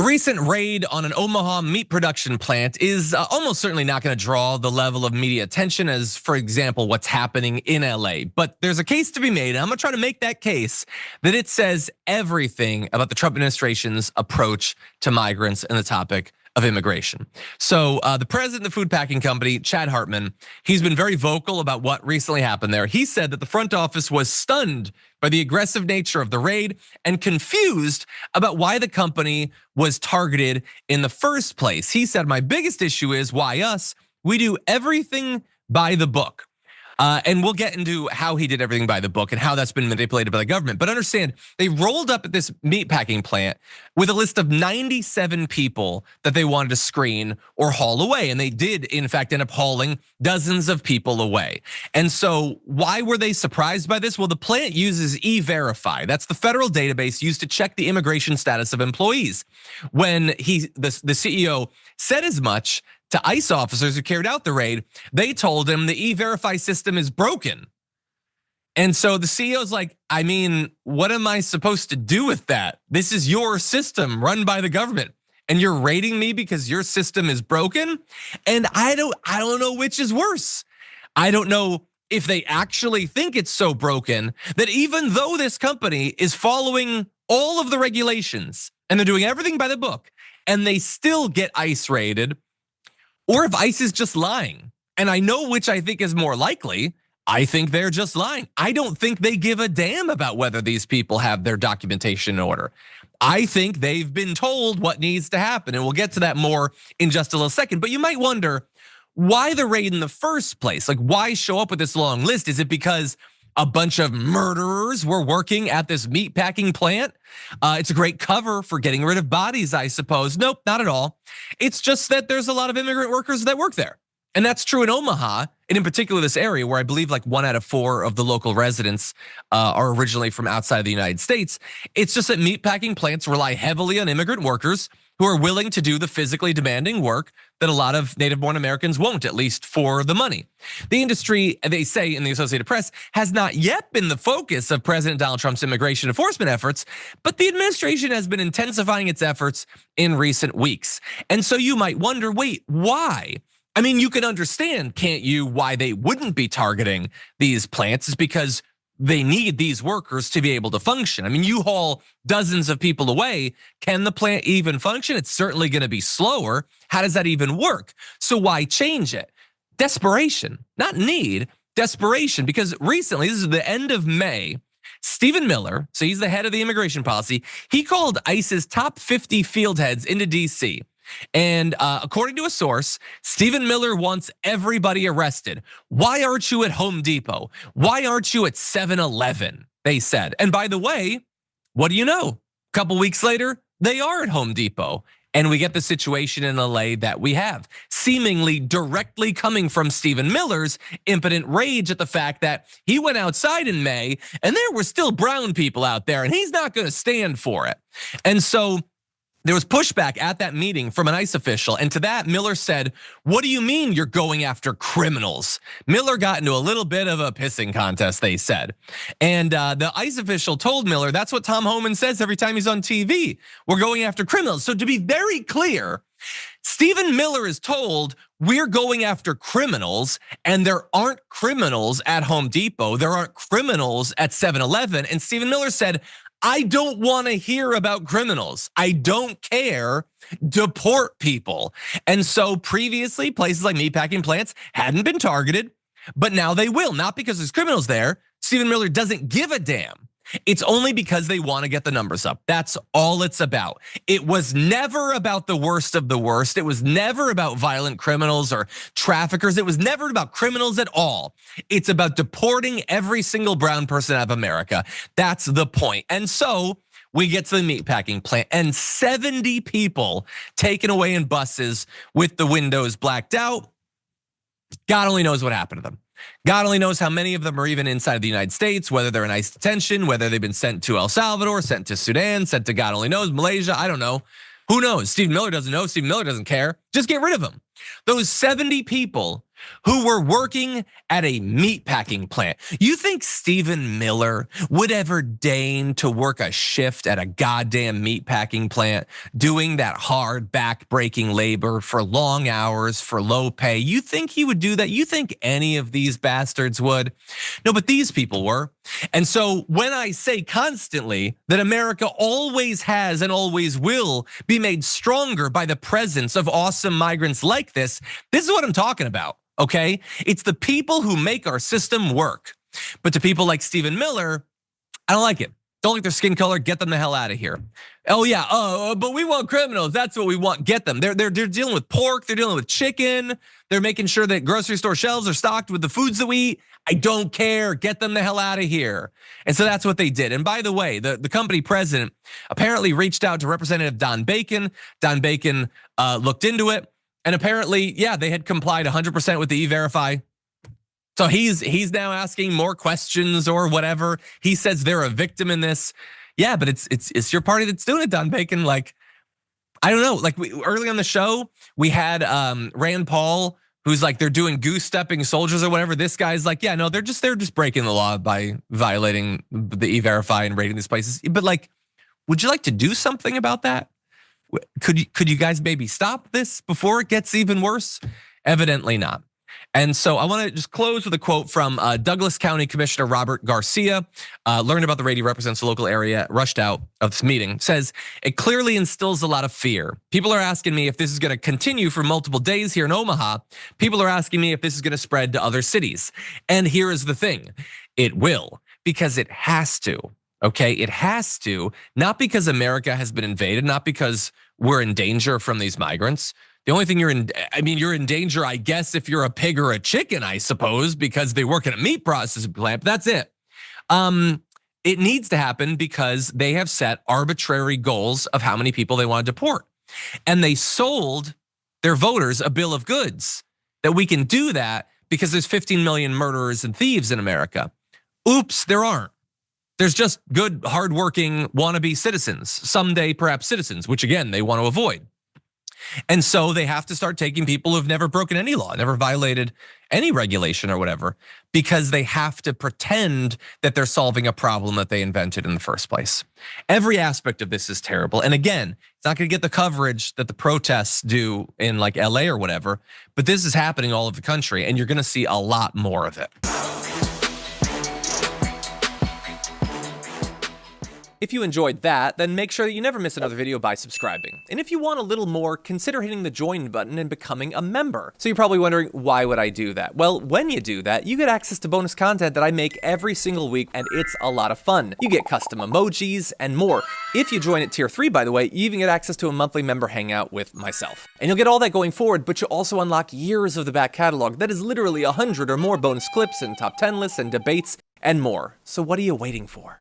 recent raid on an Omaha meat production plant is almost certainly not going to draw the level of media attention as, for example, what's happening in LA. But there's a case to be made, and I'm going to try to make that case that it says everything about the Trump administration's approach to migrants and the topic of immigration. So the president of the food packing company, Chad Hartman, he's been very vocal about what recently happened there. He said that the front office was stunned by the aggressive nature of the raid and confused about why the company was targeted in the first place. He said, my biggest issue is why us? We do everything by the book. And we'll get into how he did everything by the book and how that's been manipulated by the government. But understand, they rolled up at this meatpacking plant with a list of 97 people that they wanted to screen or haul away. And they did, in fact, end up hauling dozens of people away. And so why were they surprised by this? Well, the plant uses E-Verify. That's the federal database used to check the immigration status of employees. When the CEO said as much to ICE officers who carried out the raid, they told him the E-Verify system is broken. And so the CEO's like, I mean, what am I supposed to do with that? This is your system run by the government, and you're raiding me because your system is broken? And I don't know which is worse. I don't know if they actually think it's so broken that even though this company is following all of the regulations and they're doing everything by the book and they still get ICE raided, or if ICE is just lying. And I know which I think is more likely. I think they're just lying. I don't think they give a damn about whether these people have their documentation in order. I think they've been told what needs to happen, and we'll get to that more in just a little second. But you might wonder, why the raid in the first place? Like, why show up with this long list? Is it because a bunch of murderers were working at this meatpacking plant? It's a great cover for getting rid of bodies, I suppose. Nope, not at all. It's just that there's a lot of immigrant workers that work there. And that's true in Omaha, and in particular this area where I believe like 1 out of 4 of the local residents are originally from outside of the United States. It's just that meatpacking plants rely heavily on immigrant workers who are willing to do the physically demanding work that a lot of native-born Americans won't, at least for the money. The industry, they say in the Associated Press, has not yet been the focus of President Donald Trump's immigration enforcement efforts, but the administration has been intensifying its efforts in recent weeks. And so you might wonder, wait, why? I mean, you can understand, can't you, why they wouldn't be targeting these plants? Is because they need these workers to be able to function. I mean, you haul dozens of people away. Can the plant even function? It's certainly going to be slower. How does that even work? So why change it? Desperation, not need, desperation. Because recently, this is the end of May, Stephen Miller, so he's the head of the immigration policy, he called ICE's top 50 field heads into DC. And according to a source, Stephen Miller wants everybody arrested. Why aren't you at Home Depot? Why aren't you at 7-Eleven? They said. And by the way, what do you know? A couple weeks later, they are at Home Depot. And we get the situation in LA that we have, seemingly directly coming from Stephen Miller's impotent rage at the fact that he went outside in May and there were still brown people out there and he's not going to stand for it. And so there was pushback at that meeting from an ICE official, and to that, Miller said, what do you mean you're going after criminals? Miller got into a little bit of a pissing contest, they said. And the ICE official told Miller, that's what Tom Homan says every time he's on TV. We're going after criminals. So to be very clear, Stephen Miller is told we're going after criminals, and there aren't criminals at Home Depot. There aren't criminals at 7-Eleven. And Stephen Miller said, I don't want to hear about criminals. I don't care. Deport people. And so previously, places like meatpacking plants hadn't been targeted, but now they will. Not because there's criminals there. Stephen Miller doesn't give a damn. It's only because they want to get the numbers up. That's all it's about. It was never about the worst of the worst. It was never about violent criminals or traffickers. It was never about criminals at all. It's about deporting every single brown person out of America. That's the point. And so we get to the meatpacking plant and 70 people taken away in buses with the windows blacked out. God only knows what happened to them. God only knows how many of them are even inside the United States, whether they're in ICE detention, whether they've been sent to El Salvador, sent to Sudan, sent to God only knows, Malaysia, I don't know. Who knows? Stephen Miller doesn't know, Stephen Miller doesn't care. Just get rid of them. Those 70 people who were working at a meatpacking plant. You think Stephen Miller would ever deign to work a shift at a goddamn meatpacking plant, doing that hard back-breaking labor for long hours for low pay? You think he would do that? You think any of these bastards would? No, but these people were. And so when I say constantly that America always has and always will be made stronger by the presence of awesome migrants like this is what I'm talking about, okay? It's the people who make our system work. But to people like Stephen Miller, I don't like it. Don't like their skin color, get them the hell out of here. Oh yeah, but we want criminals, that's what we want, get them. They're dealing with pork, they're dealing with chicken, they're making sure that grocery store shelves are stocked with the foods that we eat. I don't care, get them the hell out of here. And so that's what they did. And by the way, the company president apparently reached out to Representative Don Bacon. Don Bacon looked into it, and apparently, yeah, they had complied 100% with the E-Verify. So he's now asking more questions or whatever. He says they're a victim in this. Yeah, but it's your party that's doing it, Don Bacon. Like, I don't know. Like early on the show, we had Rand Paul, who's like they're doing goose stepping soldiers or whatever. This guy's like, yeah, no, they're just breaking the law by violating the E-Verify and raiding these places. But like, would you like to do something about that? Could you guys maybe stop this before it gets even worse? Evidently not. And so I want to just close with a quote from Douglas County Commissioner Robert Garcia. Learned about the raid. He represents the local area, rushed out of this meeting. Says, it clearly instills a lot of fear. People are asking me if this is going to continue for multiple days here in Omaha. People are asking me if this is going to spread to other cities. And here is the thing. It will, because it has to. Okay, it has to, not because America has been invaded, not because we're in danger from these migrants. The only thing you're in danger, I guess, if you're a pig or a chicken, I suppose, because they work in a meat processing plant, but that's it. It needs to happen because they have set arbitrary goals of how many people they want to deport. And they sold their voters a bill of goods that we can do that because there's 15 million murderers and thieves in America. Oops, there aren't. There's just good, hardworking wannabe citizens, someday perhaps citizens, which again, they want to avoid. And so they have to start taking people who've never broken any law, never violated any regulation or whatever, because they have to pretend that they're solving a problem that they invented in the first place. Every aspect of this is terrible. And again, it's not gonna get the coverage that the protests do in like LA or whatever, but this is happening all over the country and you're gonna see a lot more of it. If you enjoyed that, then make sure that you never miss another video by subscribing. And if you want a little more, consider hitting the join button and becoming a member. So you're probably wondering, why would I do that? Well, when you do that, you get access to bonus content that I make every single week, and it's a lot of fun. You get custom emojis and more. If you join at tier 3, by the way, you even get access to a monthly member hangout with myself. And you'll get all that going forward, but you'll also unlock years of the back catalog that is literally 100 or more bonus clips and top 10 lists and debates and more. So what are you waiting for?